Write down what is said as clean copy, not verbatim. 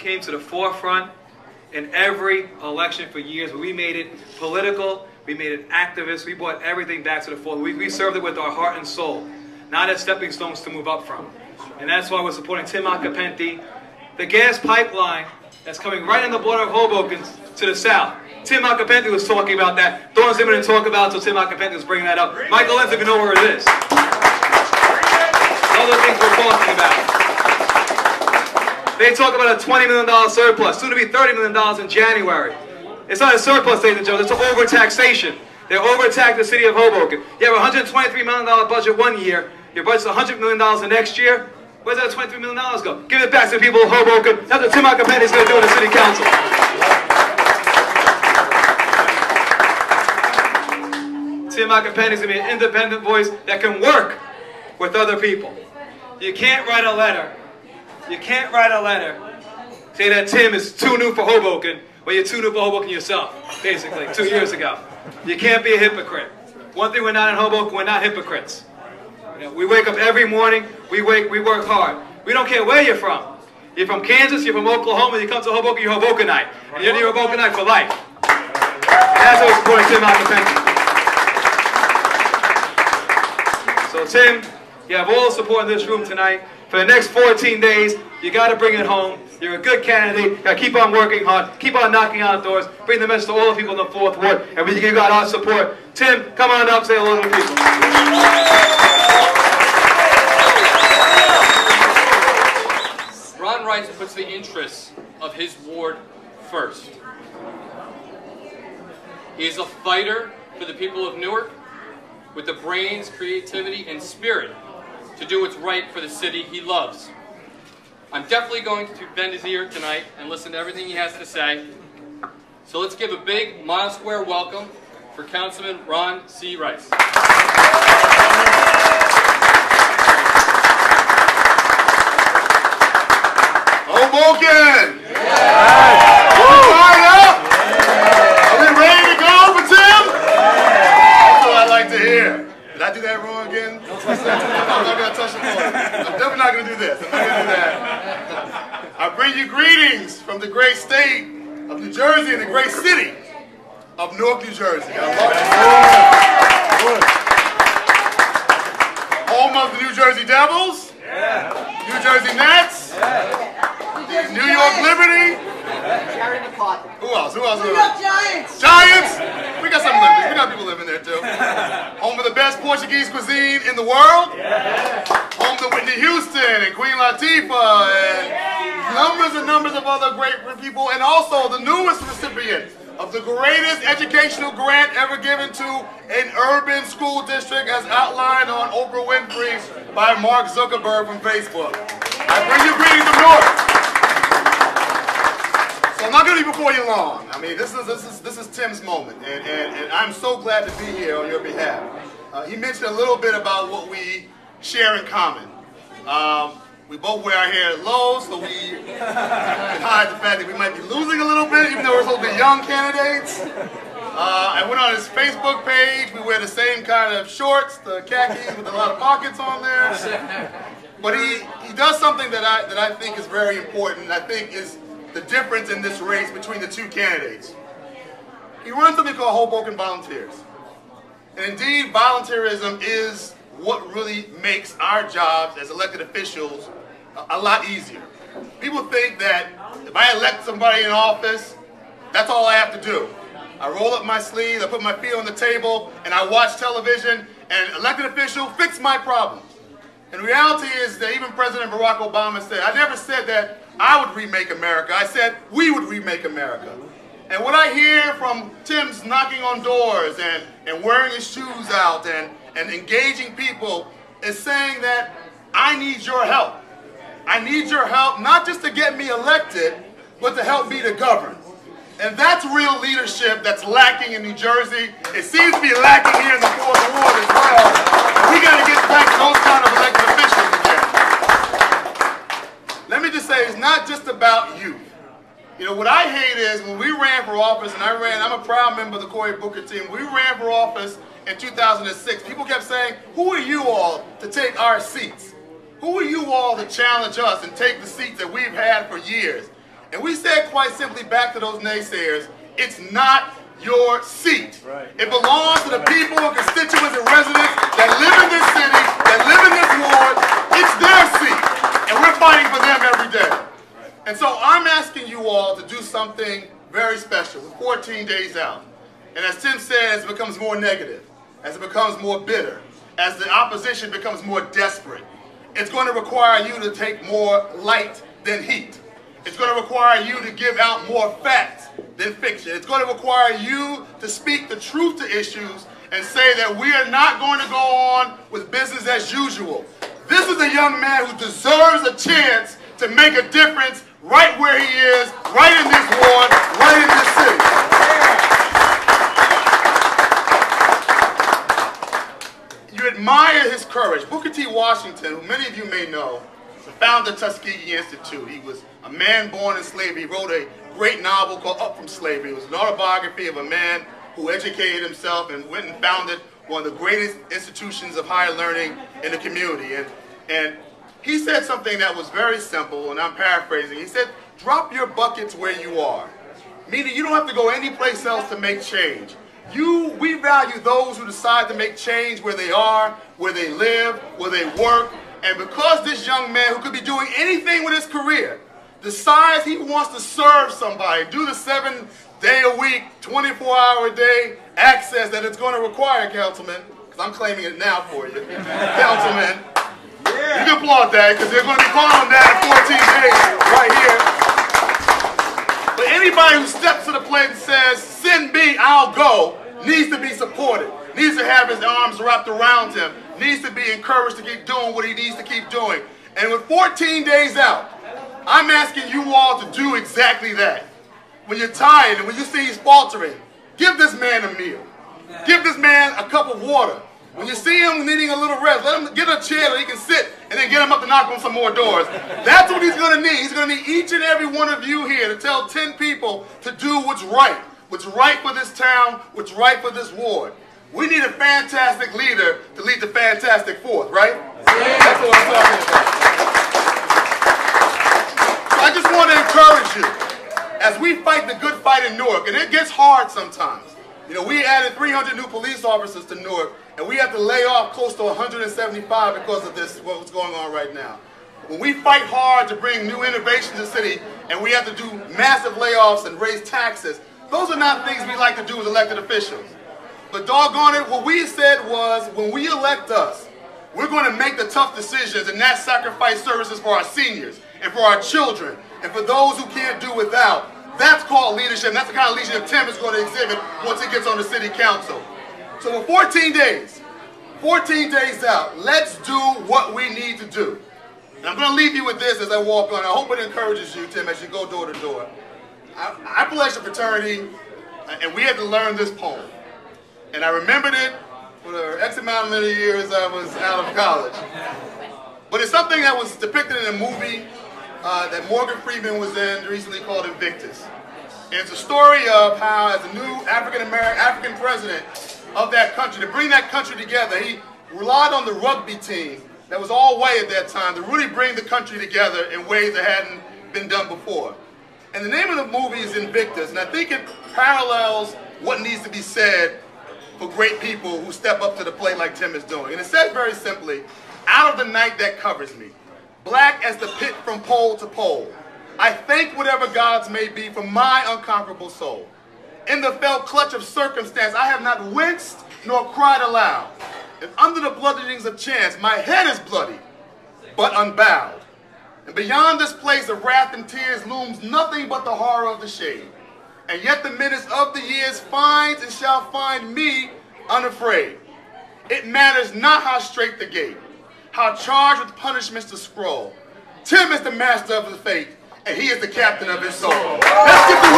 came to the forefront in every election for years. We made it political. We made it activist. We brought everything back to the fore. We served it with our heart and soul, not as stepping stones to move up from. And that's why we're supporting Tim Acapenti. The gas pipeline that's coming right on the border of Hoboken to the south. Tim Acapenti was talking about that. Dawn Zimmer didn't talk about it, so Tim Acapenti was bringing that up. Michael Lenz, if you know where it is. Other things we're talking about. They talk about a $20 million surplus, soon to be $30 million in January. It's not a surplus, ladies and gentlemen, it's an overtaxation. They overtaxed the city of Hoboken. You have a $123 million budget one year, your budget's $100 million the next year. Where's that $23 million go? Give it back to the people of Hoboken. That's what Tim Acapenti is going to do in the city council. Tim Acapenti is going to be an independent voice that can work with other people. You can't write a letter. You can't write a letter say that Tim is too new for Hoboken, well, you're too new for Hoboken yourself, basically, 2 years ago. You can't be a hypocrite. One thing we're not in Hoboken, we're not hypocrites. You know, we wake up every morning, we work hard. We don't care where you're from. You're from Kansas, you're from Oklahoma, you come to Hoboken, you're Hobokenite. And you're Hobokenite for life. And that's how we're supporting Tim Acapenti. So Tim, you have all the support in this room tonight. For the next 14 days, you got to bring it home. You're a good candidate. You got to keep on working hard. Keep on knocking on doors. Bring the message to all the people in the 4th Ward. And you got our support. Tim, come on up. Say hello to the people. Ron Rice puts the interests of his ward first. He is a fighter for the people of Newark with the brains, creativity, and spirit to do what's right for the city he loves. I'm definitely going to bend his ear tonight and listen to everything he has to say. So let's give a big mile square welcome for Councilman Ron C. Rice. Hoboken! Yeah. Line up! Are we ready to go for Tim? That's what I like to hear. Did I do that wrong again? I'm not going to touch the ball. I'm definitely not going to do this. I'm not going to do that. I bring you greetings from the great state of New Jersey and the great city of Newark, New Jersey. Home of the New Jersey Devils, New Jersey Nets, New York Liberty. Who else? Who else? New York Giants. Giants. We got some living. We got people living there too. Home of the best Portuguese cuisine in the world. Home to Whitney Houston and Queen Latifah and numbers and numbers of other great people, and also the newest recipient of the greatest educational grant ever given to an urban school district, as outlined on Oprah Winfrey by Mark Zuckerberg from Facebook. I bring you greetings from Newark. So I'm not going to be before you long. I mean, this is Tim's moment, and I'm so glad to be here on your behalf. He mentioned a little bit about what we share in common. We both wear our hair low, so we can hide the fact that we might be losing a little bit, even though we're supposed to be young candidates. I went on his Facebook page. We wear the same kind of shorts, the khakis with a lot of pockets on there. But he does something that I think is very important, and I think is the difference in this race between the two candidates. He runs something called Hoboken Volunteers. And indeed, volunteerism is what really makes our jobs as elected officials a lot easier. People think that if I elect somebody in office, that's all I have to do. I roll up my sleeves, I put my feet on the table, and I watch television, and an elected official fix my problems. And the reality is that even President Barack Obama said, I never said that I would remake America. I said we would remake America. And what I hear from Tim's knocking on doors and wearing his shoes out and engaging people is saying that I need your help. I need your help not just to get me elected, but to help me to govern. And that's real leadership that's lacking in New Jersey. It seems to be lacking here in the 4th Ward as well. We got to get back to those kind of elected officials again. Let me just say, it's not just about youth. You know, what I hate is when we ran for office, and I'm a proud member of the Cory Booker team, we ran for office in 2006, people kept saying, who are you all to take our seats? Who are you all to challenge us and take the seats that we've had for years? And we said quite simply back to those naysayers, it's not your seat. Right. It belongs to the people, constituents, and residents that live in this city, that live in this ward. It's their seat. And we're fighting for them every day. Right. And so I'm asking you all to do something very special. We're 14 days out. And as Tim says, it becomes more negative, as it becomes more bitter, as the opposition becomes more desperate. It's going to require you to take more light than heat. It's going to require you to give out more facts than fiction. It's going to require you to speak the truth to issues and say that we are not going to go on with business as usual. This is a young man who deserves a chance to make a difference right where he is, right in this ward, right in this city. You admire his courage. Booker T. Washington, who many of you may know, founded the Tuskegee Institute. He was a man born in slavery. He wrote a great novel called Up From Slavery. It was an autobiography of a man who educated himself and went and founded one of the greatest institutions of higher learning in the community. And he said something that was very simple, and I'm paraphrasing. He said, drop your buckets where you are. Meaning you don't have to go anyplace else to make change. We value those who decide to make change where they are, where they live, where they work. And because this young man, who could be doing anything with his career, decides he wants to serve somebody, do the 7-day-a-week, 24-hour-a-day access that it's going to require, Councilman, because I'm claiming it now for you, Councilman. Yeah. You can applaud that, because they're going to be calling on that in 14 days right here. But anybody who steps to the plate and says, send me, I'll go, needs to be supported, needs to have his arms wrapped around him, needs to be encouraged to keep doing what he needs to keep doing. And with 14 days out, I'm asking you all to do exactly that. When you're tired and when you see he's faltering, give this man a meal. Give this man a cup of water. When you see him needing a little rest, let him get a chair that he can sit and then get him up to knock on some more doors. That's what he's going to need. He's going to need each and every one of you here to tell 10 people to do what's right for this town, what's right for this ward. We need a fantastic leader to lead the fantastic fourth, right? Yeah. That's what I'm talking about. So I just want to encourage you as we fight the good fight in Newark, and it gets hard sometimes. You know, we added 300 new police officers to Newark, and we have to lay off close to 175 because of this, what's going on right now. When we fight hard to bring new innovation to the city, and we have to do massive layoffs and raise taxes, those are not things we like to do as elected officials. But doggone it, what we said was, when we elect us, we're going to make the tough decisions and not sacrifice services for our seniors and for our children and for those who can't do without. That's called leadership, and that's the kind of leadership Tim is going to exhibit once he gets on the city council. So for 14 days out, let's do what we need to do. And I'm going to leave you with this as I walk on. I hope it encourages you, Tim, as you go door to door. I pledged a fraternity, and we had to learn this poem. And I remembered it for the X amount of years I was out of college. But it's something that was depicted in a movie that Morgan Freeman was in recently called Invictus. And it's a story of how, as a new African president of that country, to bring that country together, he relied on the rugby team that was all white at that time to really bring the country together in ways that hadn't been done before. And the name of the movie is Invictus, and I think it parallels what needs to be said for great people who step up to the plate like Tim is doing. And it says very simply, out of the night that covers me, black as the pit from pole to pole, I thank whatever gods may be for my unconquerable soul. In the fell clutch of circumstance, I have not winced nor cried aloud. And under the bludgeonings of chance, my head is bloody, but unbowed. And beyond this place of wrath and tears looms nothing but the horror of the shade. And yet the menace of the years finds and shall find me unafraid. It matters not how straight the gate, how charged with punishments to scroll. Tim is the master of the fate, and he is the captain of his soul. Let's get the